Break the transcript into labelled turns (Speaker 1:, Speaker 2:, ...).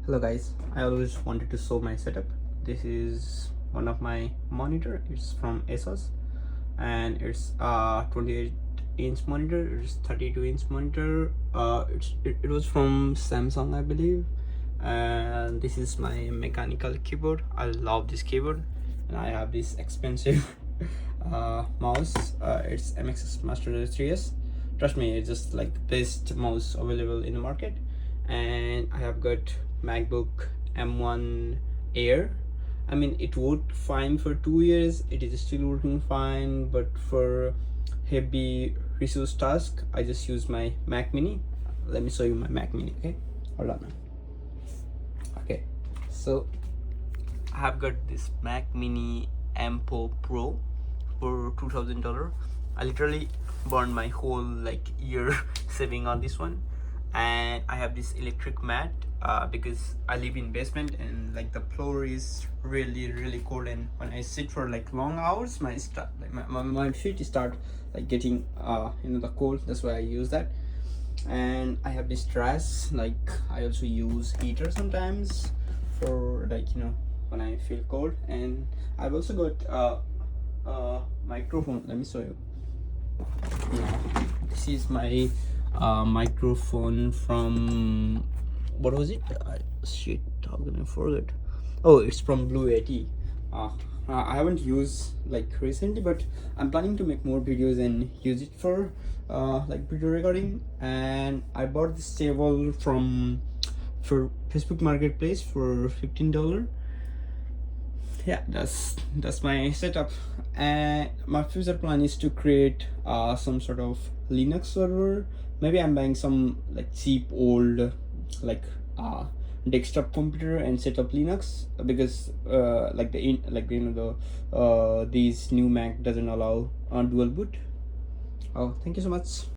Speaker 1: Hello guys, I always wanted to show my setup. This is one of my monitor. It's from ASUS and it's a 28-inch monitor. It's 32-inch monitor. It was from Samsung, I believe. And this is my mechanical keyboard. I love this keyboard, and I have this expensive mouse. It's MXS Master 3S. Trust me, it's just like the best mouse available in the market. And I have got MacBook M1 Air. I mean, it worked fine for 2 years. It is still working fine, but for heavy resource task, I just use my Mac Mini. Let me show you my Mac Mini. Okay, hold on. Okay, so I have got this Mac Mini M4 Pro for $2,000. I literally burned my whole year saving on this one. And I have this electric mat because I live in basement, and the floor is really cold, and when I sit for long hours, my feet start getting the cold. That's why I use that. And I have this trash. I also use heater sometimes for when I feel cold. And I've also got a microphone. Let me show you. This is my microphone from, what was it? Shit, how can I forget? Oh, it's from Blue Yeti. I haven't used recently, but I'm planning to make more videos and use it for video recording. And I bought this table for Facebook Marketplace for $15. Yeah, that's my setup. And my future plan is to create some sort of Linux server. Maybe I'm buying some cheap old desktop computer and set up Linux, because these new Mac doesn't allow dual boot. Oh, thank you so much.